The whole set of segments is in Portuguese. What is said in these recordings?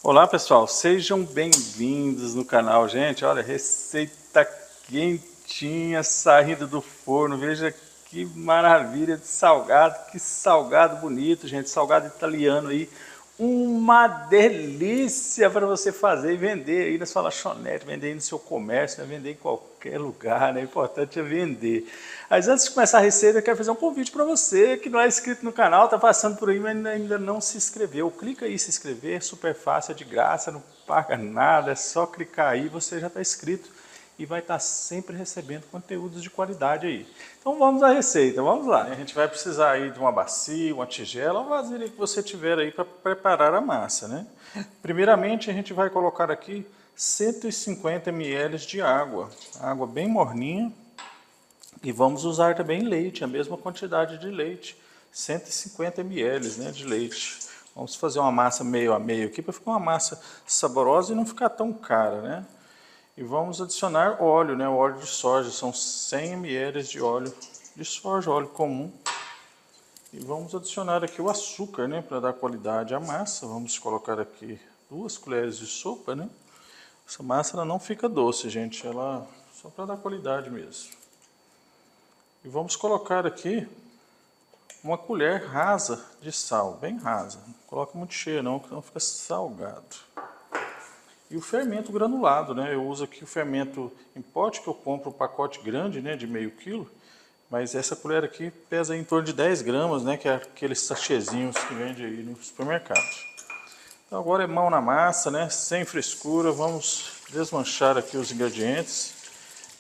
Olá pessoal, sejam bem-vindos no canal, gente. Olha, receita quentinha saindo do forno. Veja que maravilha de salgado, que salgado bonito, gente. Salgado italiano aí, uma delícia para você fazer e vender aí na sua lanchonete, vender aí no seu comércio, né? Vender em qualquer lugar, né? O importante é vender. Mas antes de começar a receita, eu quero fazer um convite para você que não é inscrito no canal, está passando por aí, mas ainda não se inscreveu. Clica aí em se inscrever, é super fácil, é de graça, não paga nada, é só clicar aí, você já está inscrito e vai estar sempre recebendo conteúdos de qualidade aí. Então vamos à receita, vamos lá. A gente vai precisar aí de uma bacia, uma tigela, uma vasilha que você tiver aí para preparar a massa, né? Primeiramente a gente vai colocar aqui 150 ml de água, água bem morninha. E vamos usar também leite, a mesma quantidade de leite, 150 ml, né, de leite. Vamos fazer uma massa meio a meio aqui para ficar uma massa saborosa e não ficar tão cara, né? E vamos adicionar óleo, né, o óleo de soja, são 100 ml de óleo de soja, óleo comum. E vamos adicionar aqui o açúcar, né, para dar qualidade à massa. Vamos colocar aqui 2 colheres de sopa, né? Essa massa ela não fica doce, gente, ela só para dar qualidade mesmo. E vamos colocar aqui uma colher rasa de sal, bem rasa. Não coloca muito cheio não, senão fica salgado. E o fermento granulado, né? Eu uso aqui o fermento em pote, que eu compro um pacote grande, né, de meio quilo. Mas essa colher aqui pesa em torno de 10 gramas, né, que é aqueles sachêzinhos que vende aí no supermercado. Então agora é mão na massa, né, sem frescura. Vamos desmanchar aqui os ingredientes.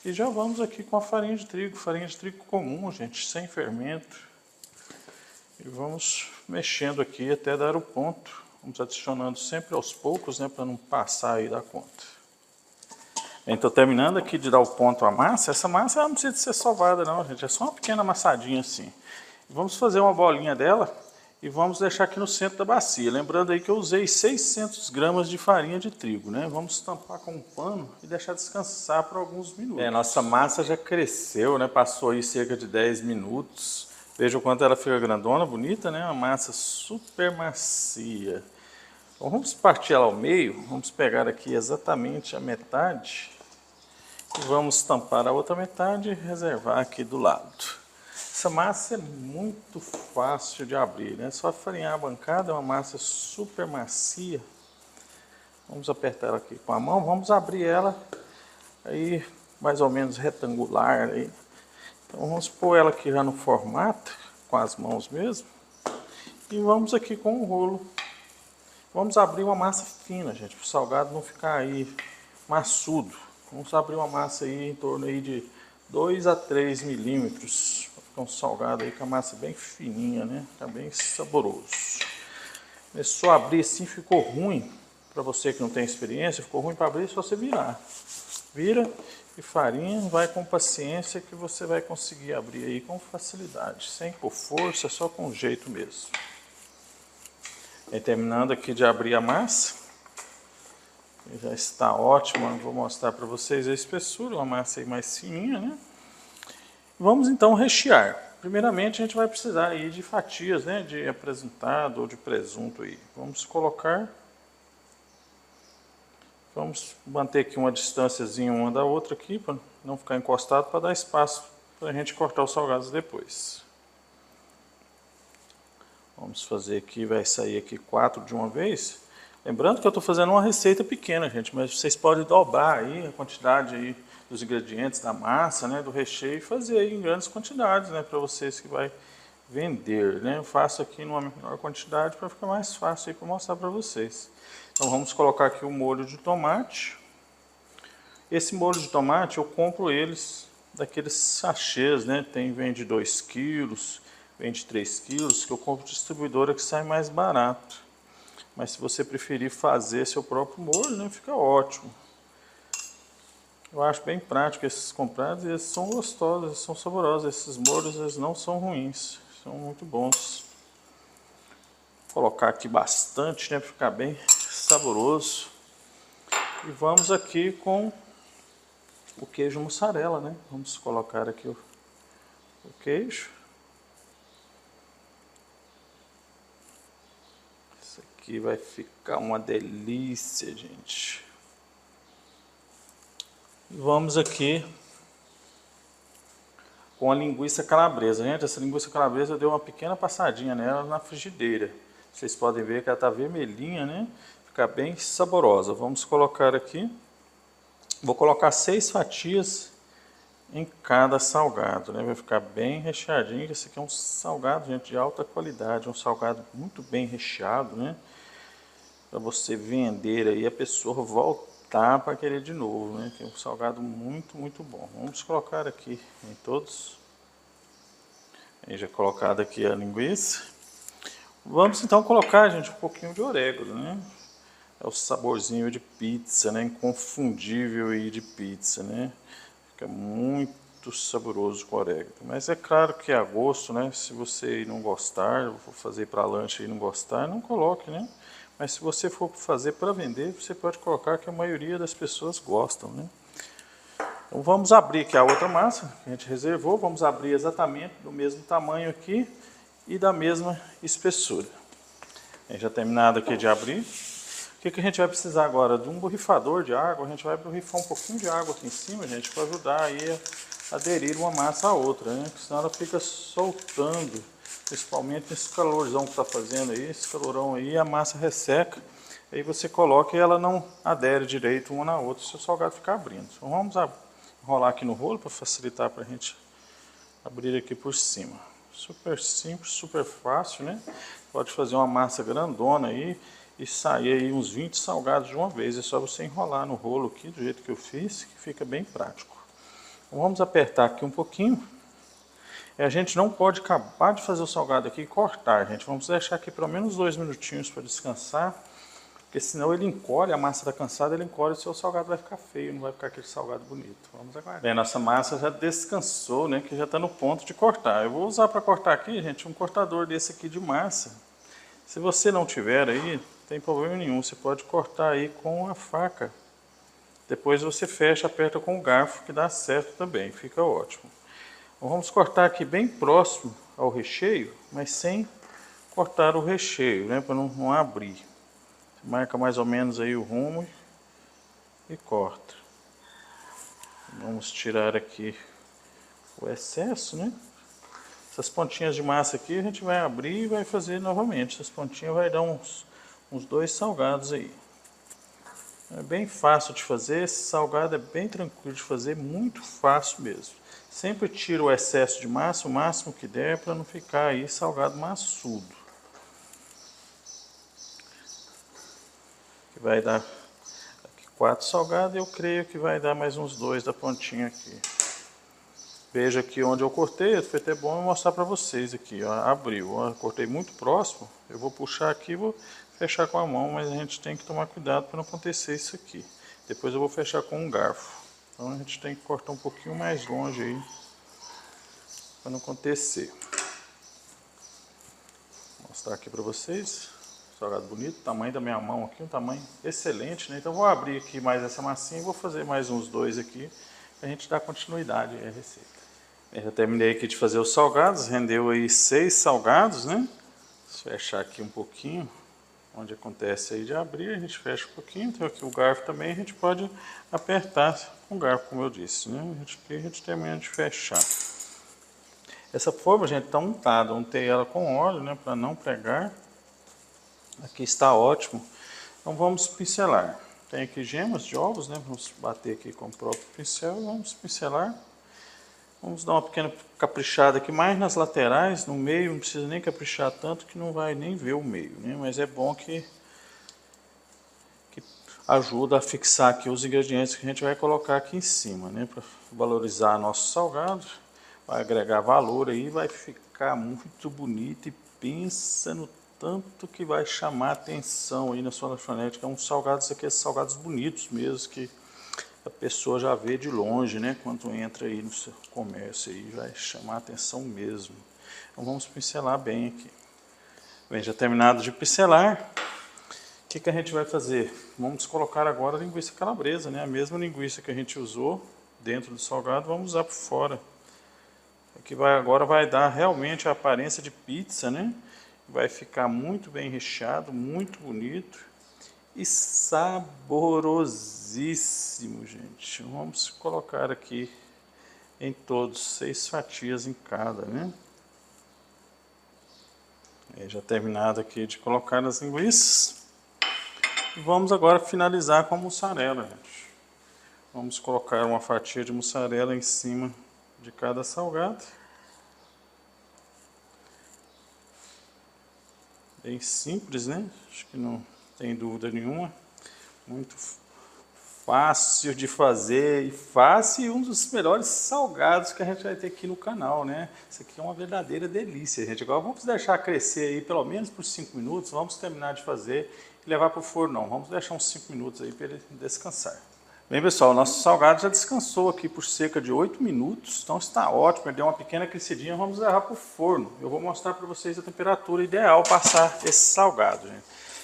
E já vamos aqui com a farinha de trigo comum, gente, sem fermento. E vamos mexendo aqui até dar o ponto. Vamos adicionando sempre aos poucos, né, para não passar aí da conta. Então, terminando aqui de dar o ponto à massa, essa massa não precisa ser sovada não, gente, é só uma pequena amassadinha assim. Vamos fazer uma bolinha dela e vamos deixar aqui no centro da bacia. Lembrando aí que eu usei 600 gramas de farinha de trigo, né? Vamos tampar com um pano e deixar descansar por alguns minutos. Nossa massa já cresceu, né? Passou aí cerca de 10 minutos. Veja o quanto ela fica grandona, bonita, né? Uma massa super macia. Então, vamos partir ela ao meio. Vamos pegar aqui exatamente a metade. E vamos tampar a outra metade e reservar aqui do lado. Essa massa é muito fácil de abrir, né? Só farinhar a bancada, é uma massa super macia. Vamos apertar ela aqui com a mão, vamos abrir ela aí mais ou menos retangular aí. Então vamos pôr ela aqui já no formato, com as mãos mesmo. E vamos aqui com o rolo. Vamos abrir uma massa fina, gente, para o salgado não ficar aí maçudo. Vamos abrir uma massa aí em torno aí de 2 a 3 milímetros. Fica um salgado aí com a massa bem fininha, né? Fica bem saboroso. Começou a abrir assim, ficou ruim. Para você que não tem experiência, ficou ruim para abrir, é só você virar. Vira e farinha, vai com paciência que você vai conseguir abrir aí com facilidade. Sem por força, só com jeito mesmo. E terminando aqui de abrir a massa. Já está ótima, vou mostrar para vocês a espessura, uma massa aí mais fininha, né? Vamos então rechear. Primeiramente a gente vai precisar aí de fatias, né, de apresentado ou de presunto aí. Vamos colocar, vamos manter aqui uma distânciazinha uma da outra aqui, para não ficar encostado, para dar espaço para a gente cortar os salgados depois. Vamos fazer aqui, vai sair aqui 4 de uma vez. Lembrando que eu estou fazendo uma receita pequena, gente, mas vocês podem dobrar aí a quantidade aí dos ingredientes, da massa, né, do recheio, e fazer aí em grandes quantidades, né, para vocês que vai vender, né. Eu faço aqui numa menor quantidade para ficar mais fácil aí para mostrar para vocês. Então vamos colocar aqui o molho de tomate. Esse molho de tomate eu compro eles daqueles sachês, né, vem de 2 quilos, vem de 3 quilos, que eu compro distribuidora que sai mais barato. Mas se você preferir fazer seu próprio molho, né, fica ótimo. Eu acho bem prático esses comprados e eles são gostosos, eles são saborosos. Esses molhos eles não são ruins, são muito bons. Vou colocar aqui bastante, né, para ficar bem saboroso. E vamos aqui com o queijo mussarela, né? Vamos colocar aqui o queijo. aqui vai ficar uma delícia, gente. E vamos aqui com a linguiça calabresa. Gente, essa linguiça calabresa eu dei uma pequena passadinha nela na frigideira. Vocês podem ver que ela está vermelhinha, né? Fica bem saborosa. Vamos colocar aqui. Vou colocar 6 fatias em cada salgado, né? Vai ficar bem recheadinho. Esse aqui é um salgado, gente, de alta qualidade. Um salgado muito bem recheado, né? Para você vender aí, a pessoa voltar para querer de novo, né? Que é um salgado muito, muito bom. Vamos colocar aqui em todos. Aí já colocado aqui a linguiça. Vamos então colocar, gente, um pouquinho de orégano, né? É o saborzinho de pizza, né? Inconfundível aí de pizza, né? Fica muito saboroso com orégano. Mas é claro que é a gosto, né? Se você não gostar, vou fazer para lanche e não gostar, não coloque, né? Mas se você for fazer para vender, você pode colocar, que a maioria das pessoas gostam, né? Então vamos abrir aqui a outra massa que a gente reservou. Vamos abrir exatamente do mesmo tamanho aqui e da mesma espessura. Já terminado aqui de abrir. O que a gente vai precisar agora? De um borrifador de água. A gente vai borrifar um pouquinho de água aqui em cima, gente, para ajudar aí a aderir uma massa à outra, né? Porque senão ela fica soltando, principalmente nesse calorzão que está fazendo aí, esse calorão aí, a massa resseca. Aí você coloca e ela não adere direito uma na outra, se o salgado ficar abrindo. Então vamos enrolar aqui no rolo para facilitar para a gente abrir aqui por cima. Super simples, super fácil, né? Pode fazer uma massa grandona aí e sair aí uns 20 salgados de uma vez. É só você enrolar no rolo aqui, do jeito que eu fiz, que fica bem prático. Então vamos apertar aqui um pouquinho. E a gente não pode acabar de fazer o salgado aqui e cortar, gente. Vamos deixar aqui pelo menos 2 minutinhos para descansar. Porque senão ele encolhe, a massa está cansada, ele encolhe e o seu salgado vai ficar feio, não vai ficar aquele salgado bonito. Vamos aguardar. Bem, nossa massa já descansou, né, que já está no ponto de cortar. Eu vou usar para cortar aqui, gente, um cortador desse aqui de massa. Se você não tiver aí, não tem problema nenhum, você pode cortar aí com a faca. Depois você fecha, aperta com o garfo, que dá certo também, fica ótimo. Então, vamos cortar aqui bem próximo ao recheio, mas sem cortar o recheio, né, para não abrir. Marca mais ou menos aí o rumo e corta. Vamos tirar aqui o excesso, né? Essas pontinhas de massa aqui a gente vai abrir e vai fazer novamente. Essas pontinhas vai dar uns 2 salgados aí. É bem fácil de fazer, esse salgado é bem tranquilo de fazer, muito fácil mesmo. Sempre tira o excesso de massa, o máximo que der, para não ficar aí salgado maçudo. Vai dar aqui 4 salgados, eu creio que vai dar mais uns 2 da pontinha aqui. Veja aqui onde eu cortei, foi até bom eu mostrar para vocês aqui, ó, abriu, ó, cortei muito próximo, eu vou puxar aqui e vou fechar com a mão, mas a gente tem que tomar cuidado para não acontecer isso aqui. Depois eu vou fechar com um garfo, então a gente tem que cortar um pouquinho mais longe aí, para não acontecer. Vou mostrar aqui para vocês. Salgado bonito, tamanho da minha mão aqui, um tamanho excelente, né? Então vou abrir aqui mais essa massinha e vou fazer mais uns 2 aqui, pra gente dar continuidade à receita. Eu já terminei aqui de fazer os salgados, rendeu aí 6 salgados, né? Vou fechar aqui um pouquinho, onde acontece aí de abrir, a gente fecha um pouquinho, tem aqui o garfo também, a gente pode apertar com o garfo, como eu disse, né? A gente termina de fechar. Essa forma, gente, tá untada, untei ela com óleo, né, para não pregar. Aqui está ótimo. Então vamos pincelar. Tem aqui gemas de ovos, né? Vamos bater aqui com o próprio pincel e vamos pincelar. Vamos dar uma pequena caprichada aqui mais nas laterais, no meio, não precisa nem caprichar tanto que não vai nem ver o meio, né? Mas é bom que ajuda a fixar aqui os ingredientes que a gente vai colocar aqui em cima, né? Para valorizar nosso salgado, vai agregar valor aí, vai ficar muito bonito e pensa no tanto que vai chamar atenção aí na sua lanchonete, que é um salgado, isso aqui é salgados bonitos mesmo, que a pessoa já vê de longe, né? Quando entra aí no seu comércio aí, vai chamar atenção mesmo. Então vamos pincelar bem aqui. Bem, já terminado de pincelar, o que a gente vai fazer? Vamos colocar agora a linguiça calabresa, né? A mesma linguiça que a gente usou dentro do salgado, vamos usar por fora. Aqui agora vai dar realmente a aparência de pizza, né? vai ficar muito bem recheado, muito bonito e saborosíssimo, gente. Vamos colocar aqui em todos 6 fatias em cada, né? Já terminado aqui de colocar as linguiças. Vamos agora finalizar com a mussarela, gente. Vamos colocar uma fatia de mussarela em cima de cada salgado. Bem simples, né? Acho que não tem dúvida nenhuma. Muito fácil de fazer e fácil, e um dos melhores salgados que a gente vai ter aqui no canal, né? Isso aqui é uma verdadeira delícia, gente. Agora vamos deixar crescer aí pelo menos por 5 minutos. Vamos terminar de fazer e levar para o forno. Não, vamos deixar uns 5 minutos aí para ele descansar. Bem, pessoal, o nosso salgado já descansou aqui por cerca de 8 minutos, então está ótimo, ele deu uma pequena crescidinha, vamos levar para o forno. Eu vou mostrar para vocês a temperatura ideal para assar esse salgado, gente.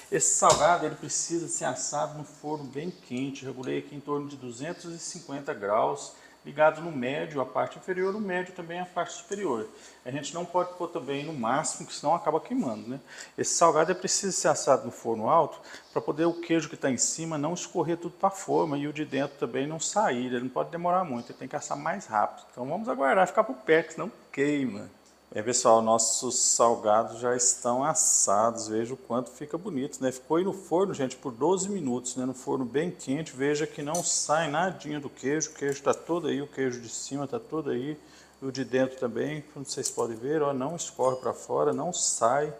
Esse salgado ele precisa ser assado no forno bem quente, regulei aqui em torno de 250 graus, ligado no médio, a parte inferior, no médio também a parte superior. A gente não pode pôr também no máximo, que senão acaba queimando, né? Esse salgado é preciso ser assado no forno alto, para poder o queijo que está em cima não escorrer tudo para a forma e o de dentro também não sair. Ele não pode demorar muito, ele tem que assar mais rápido. Então vamos aguardar ficar por perto, senão queima. Bem, pessoal, nossos salgados já estão assados, veja o quanto fica bonito, né? Ficou aí no forno, gente, por 12 minutos, né? No forno bem quente, veja que não sai nadinha do queijo, o queijo está todo aí, o queijo de cima está todo aí, e o de dentro também, como vocês podem ver, ó, não escorre para fora, não sai,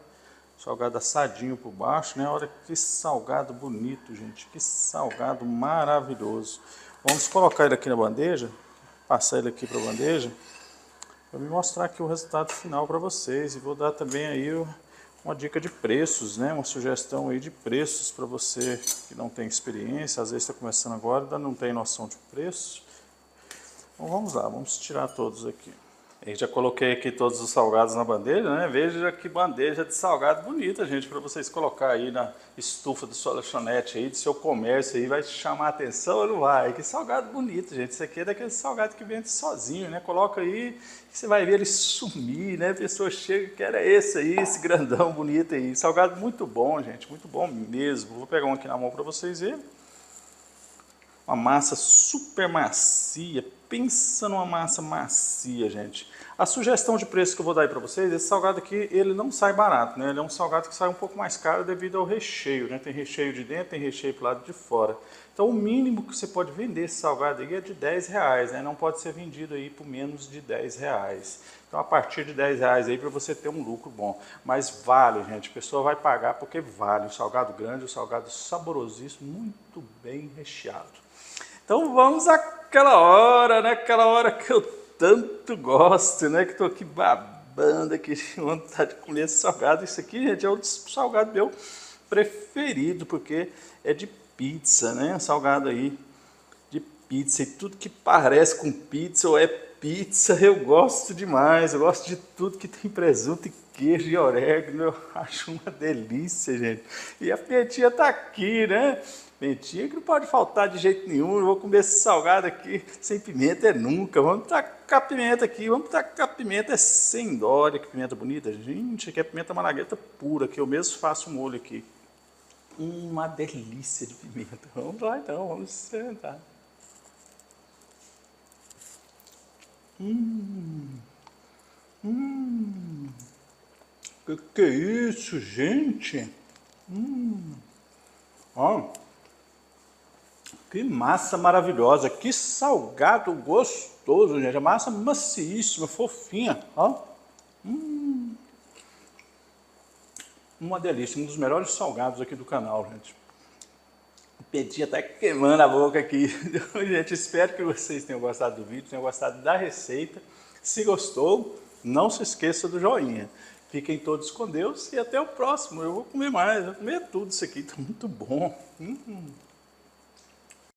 salgado assadinho por baixo, né? Olha que salgado bonito, gente, que salgado maravilhoso. Vamos colocar ele aqui na bandeja, passar ele aqui para a bandeja, para me mostrar aqui o resultado final para vocês, e vou dar também aí uma dica de preços, né? Uma sugestão aí de preços para você que não tem experiência, às vezes está começando agora, ainda não tem noção de preço. Então vamos lá, vamos tirar todos aqui. Eu já coloquei aqui todos os salgados na bandeja, né? Veja que bandeja de salgado bonita, gente, para vocês colocar aí na estufa da sua lanchonete aí, do seu comércio aí, vai te chamar a atenção ou não vai? Que salgado bonito, gente. Isso aqui é daquele salgado que vende sozinho, né? Coloca aí, você vai ver ele sumir, né? A pessoa chega e quer esse aí, esse grandão bonito aí. Salgado muito bom, gente, muito bom mesmo. Vou pegar um aqui na mão para vocês verem. Uma massa super macia, pensa numa massa macia, gente. A sugestão de preço que eu vou dar aí para vocês, esse salgado aqui, ele não sai barato, né? Ele é um salgado que sai um pouco mais caro devido ao recheio, né? Tem recheio de dentro, tem recheio pro lado de fora. Então o mínimo que você pode vender esse salgado aí é de R$10, né? Não pode ser vendido aí por menos de R$10. Então a partir de R$10 aí para você ter um lucro bom. Mas vale, gente, a pessoa vai pagar porque vale. O salgado grande, o salgado saborosíssimo, muito bem recheado. Então vamos àquela hora, né? Aquela hora que eu tanto gosto, né? Que estou aqui babando, aqui com vontade de comer esse salgado. Isso aqui, gente, é o salgado meu preferido, porque é de pizza, né? Salgado aí de pizza. E tudo que parece com pizza ou é pizza, eu gosto demais. Eu gosto de tudo que tem presunto e queijo e orégano. Eu acho uma delícia, gente. E a pimentinha tá aqui, né? Pimentinha que não pode faltar de jeito nenhum. Eu vou comer esse salgado aqui sem pimenta nunca. Vamos tacar pimenta aqui. Vamos tacar pimenta sem dó. Olha que pimenta bonita, gente. Aqui é pimenta malagueta pura, que eu mesmo faço molho aqui. Uma delícia de pimenta. Vamos lá então, vamos sentar. Que é isso, gente? Ó. Que massa maravilhosa, que salgado gostoso, gente. A massa maciíssima, fofinha, ó. Uma delícia, um dos melhores salgados aqui do canal, gente. O petinho até queimando a boca aqui. Gente, espero que vocês tenham gostado do vídeo, tenham gostado da receita. Se gostou, não se esqueça do joinha. Fiquem todos com Deus e até o próximo. Eu vou comer mais, vou comer tudo isso aqui, tá muito bom.